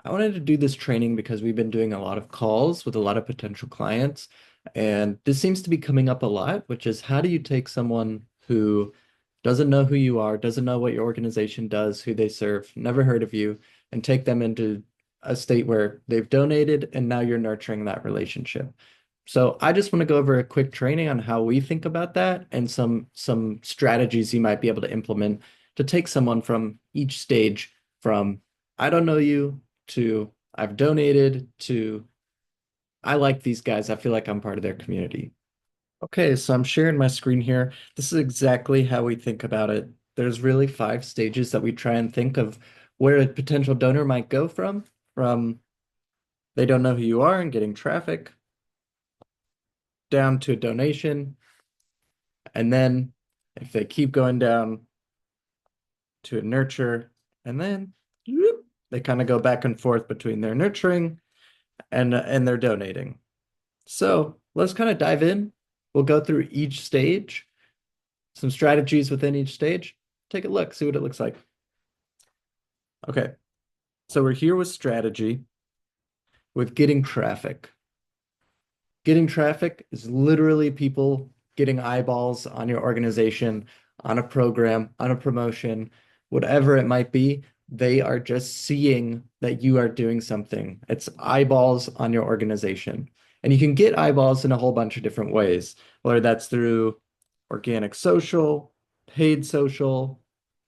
I wanted to do this training because we've been doing a lot of calls with a lot of potential clients, and this seems to be coming up a lot, which is how do you take someone who doesn't know who you are, doesn't know what your organization does, who they serve, never heard of you, and take them into a state where they've donated and now you're nurturing that relationship. So I just want to go over a quick training on how we think about that and some strategies you might be able to implement to take someone from each stage from I don't know you to I've donated to I like these guys. I feel like I'm part of their community. Okay, so I'm sharing my screen here. This is exactly how we think about it. There's really five stages that we try and think of where a potential donor might go from they don't know who you are and getting traffic down to a donation. And then if they keep going down to a nurture, and then whoop, they kind of go back and forth between their nurturing and their donating. So let's kind of dive in. We'll go through each stage, some strategies within each stage. Take a look, see what it looks like. Okay, so we're here with strategy with getting traffic. Getting traffic is literally people getting eyeballs on your organization, on a program, on a promotion, whatever it might be. They are just seeing that you are doing something. It's eyeballs on your organization. And you can get eyeballs in a whole bunch of different ways, whether that's through organic social, paid social,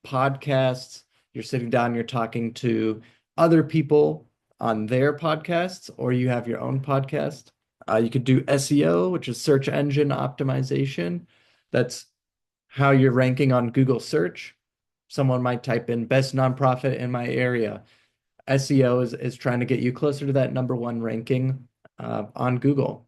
podcasts. You're sitting down, you're talking to other people on their podcasts, or you have your own podcast. You could do SEO, which is search engine optimization. That's how you're ranking on Google search. Someone might type in best nonprofit in my area. SEO is trying to get you closer to that number one ranking on Google.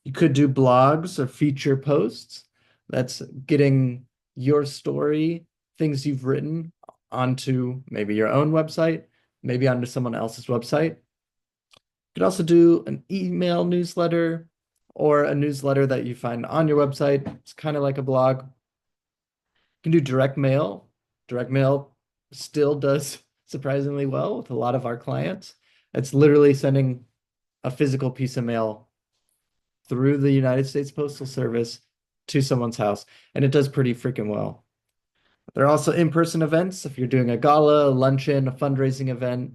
You could do blogs or feature posts. That's getting your story, things you've written onto maybe your own website, maybe onto someone else's website. You could also do an email newsletter or a newsletter that you find on your website. It's kind of like a blog. You can do direct mail. Direct mail still does surprisingly well with a lot of our clients. It's literally sending a physical piece of mail through the United States Postal Service to someone's house, and it does pretty freaking well. There are also in-person events. If you're doing a gala, a luncheon, a fundraising event,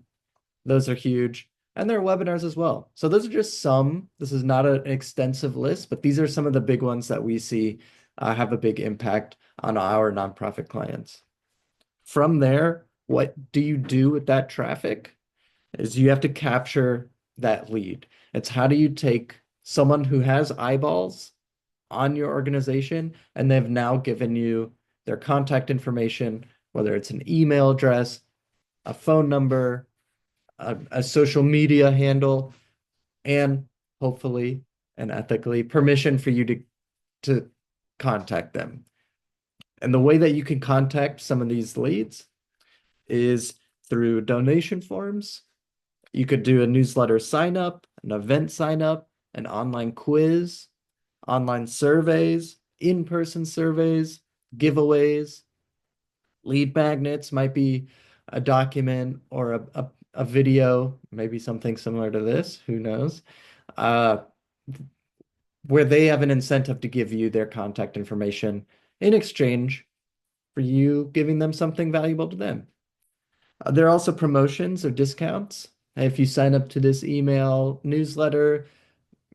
those are huge. And there are webinars as well. So those are just some. This is not an extensive list, but these are some of the big ones that we see have a big impact on our nonprofit clients. From there, what do you do with that traffic? Is you have to capture that lead. It's how do you take someone who has eyeballs on your organization and they've now given you their contact information, whether it's an email address, a phone number, a social media handle, and hopefully and ethically permission for you to contact them. And the way that you can contact some of these leads is through donation forms. You could do a newsletter sign up, an event sign up, an online quiz, online surveys, in-person surveys, giveaways. Lead magnets might be a document or a video, maybe something similar to this, who knows, uh, where they have an incentive to give you their contact information in exchange for you giving them something valuable to them. There are also promotions or discounts. If you sign up to this email newsletter,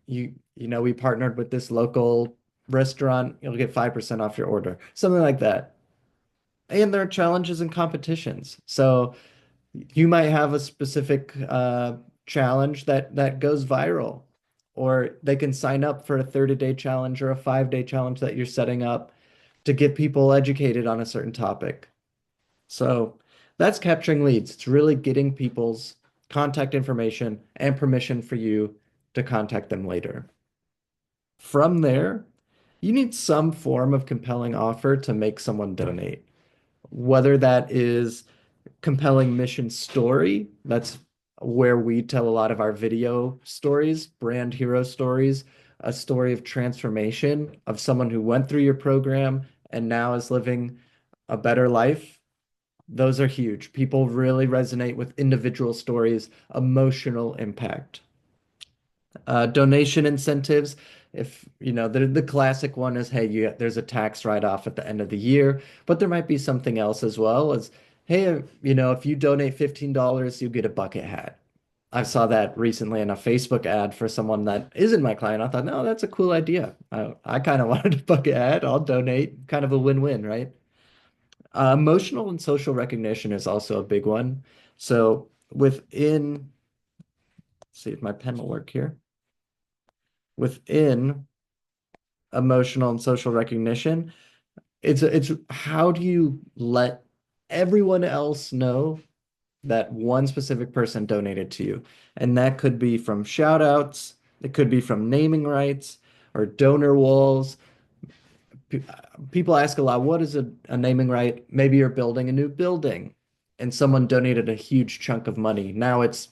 you know we partnered with this local restaurant, you'll get 5% off your order, something like that. And there are challenges and competitions. So you might have a specific challenge that goes viral, or they can sign up for a 30-day challenge or a 5-day challenge that you're setting up to get people educated on a certain topic. So that's capturing leads. It's really getting people's contact information and permission for you to contact them later. From there, you need some form of compelling offer to make someone donate, whether that is compelling mission story. That's where we tell a lot of our video stories, brand hero stories, a story of transformation of someone who went through your program and now is living a better life. Those are huge. People really resonate with individual stories, emotional impact. Donation incentives. If you know, the classic one is, hey, there's a tax write-off at the end of the year, but there might be something else as well as, hey, if you donate $15, you get a bucket hat. I saw that recently in a Facebook ad for someone that isn't my client. I thought, no, that's a cool idea. I kind of wanted a bucket hat. I'll donate. Kind of a win-win, right? Emotional and social recognition is also a big one. So within, let's see if my pen will work here. Within emotional and social recognition, it's how do you let everyone else know that one specific person donated to you? And that could be from shout outs, it could be from naming rights or donor walls. People ask a lot, what is a naming right? Maybe you're building a new building and someone donated a huge chunk of money. Now it's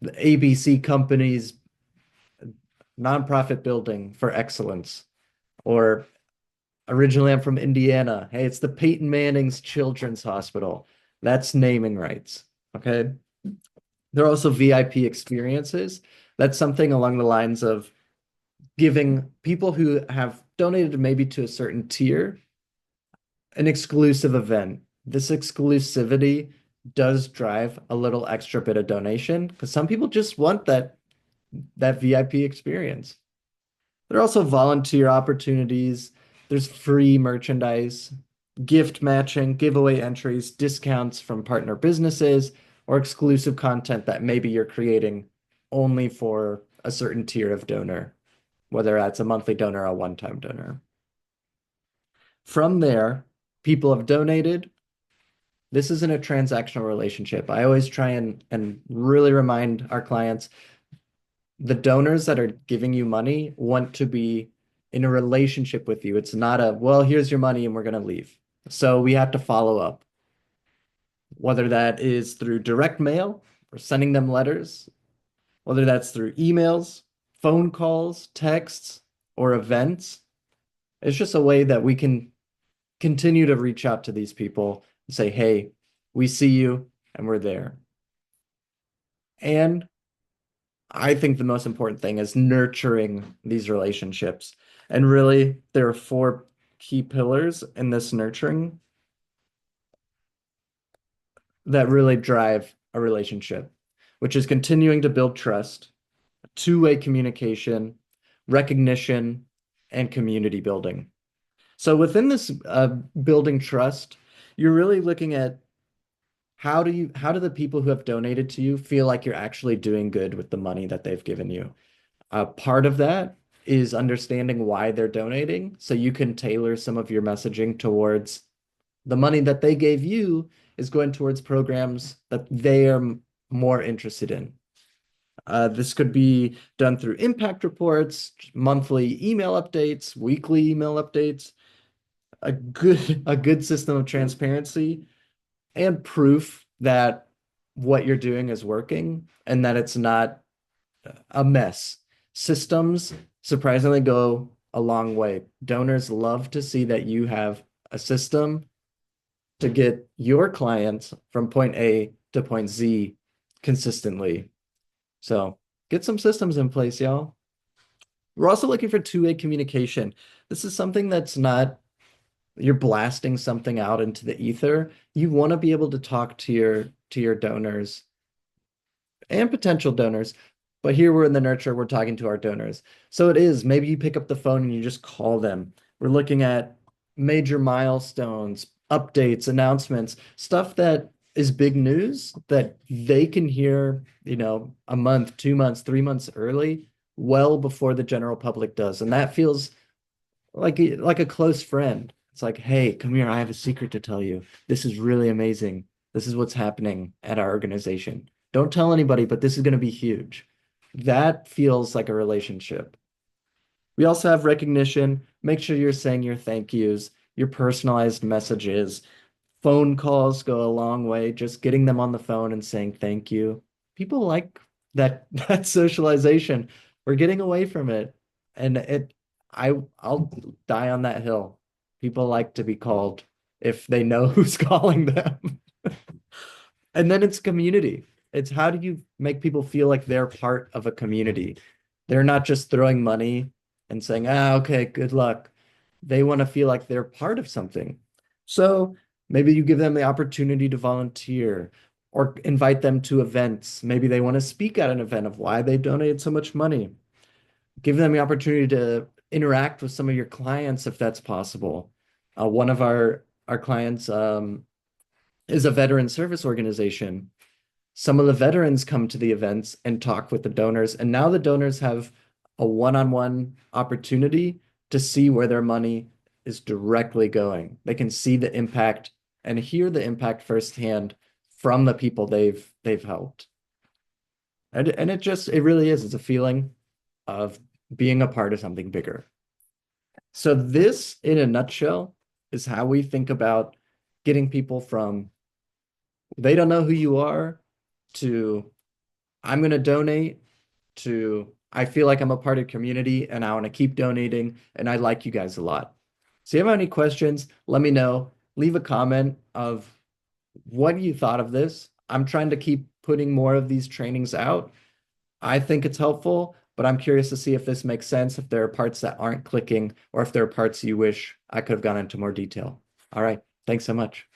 the ABC company's nonprofit building for excellence. Or originally I'm from Indiana. Hey, it's the Peyton Manning's Children's Hospital. That's naming rights. Okay. There are also VIP experiences. That's something along the lines of giving people who have donated maybe to a certain tier an exclusive event. This exclusivity does drive a little extra bit of donation because some people just want that VIP experience. There are also volunteer opportunities. There's free merchandise, gift matching, giveaway entries, discounts from partner businesses, or exclusive content that maybe you're creating only for a certain tier of donor, whether that's a monthly donor or a one-time donor. From there, people have donated. This isn't a transactional relationship. I always try and really remind our clients the donors that are giving you money want to be in a relationship with you. It's not a, well, here's your money and we're going to leave. So we have to follow up, whether that is through direct mail or sending them letters, whether that's through emails, phone calls, texts, or events. It's just a way that we can continue to reach out to these people and say, hey, we see you and we're there. And I think the most important thing is nurturing these relationships. And really, there are four key pillars in this nurturing that really drive a relationship, which is continuing to build trust, two-way communication, recognition, and community building. So within this building trust, you're really looking at how do the people who have donated to you feel like you're actually doing good with the money that they've given you? Part of that is understanding why they're donating, so you can tailor some of your messaging towards the money that they gave you is going towards programs that they are more interested in. This could be done through impact reports, monthly email updates, weekly email updates, a good system of transparency and proof that what you're doing is working and that it's not a mess. Systems surprisingly go a long way. Donors love to see that you have a system to get your clients from point A to point Z consistently. So get some systems in place, y'all. We're also looking for two-way communication. This is something that's not you're blasting something out into the ether. You want to be able to talk to your donors and potential donors. But here we're in the nurture, we're talking to our donors. So it is, maybe you pick up the phone and you just call them. We're looking at major milestones, updates, announcements, stuff that is big news that they can hear, a month, 2 months, 3 months early, well before the general public does. And that feels like a close friend. It's like, hey, come here, I have a secret to tell you. This is really amazing. This is what's happening at our organization. Don't tell anybody, but this is going to be huge. That feels like a relationship. We also have recognition. Make sure you're saying your thank yous, your personalized messages. Phone calls go a long way. Just getting them on the phone and saying thank you. People like that socialization. We're getting away from it. And I'll die on that hill. People like to be called if they know who's calling them. And then it's community. It's how do you make people feel like they're part of a community? They're not just throwing money and saying, ah, okay, good luck. They want to feel like they're part of something. So maybe you give them the opportunity to volunteer or invite them to events. Maybe they want to speak at an event of why they donated so much money. Give them the opportunity to interact with some of your clients if that's possible. One of our clients is a veteran service organization. Some of the veterans come to the events and talk with the donors, and now the donors have a one-on-one opportunity to see where their money is directly going. They can see the impact and hear the impact firsthand from the people they've helped. And it really is. It's a feeling of being a part of something bigger. So this, in a nutshell, is how we think about getting people from they don't know who you are to I'm going to donate to I feel like I'm a part of community and I want to keep donating and I like you guys a lot. So if you have any questions, let me know. Leave a comment of what you thought of this. I'm trying to keep putting more of these trainings out. I think it's helpful, but I'm curious to see if this makes sense, if there are parts that aren't clicking, or if there are parts you wish I could have gone into more detail. All right. Thanks so much.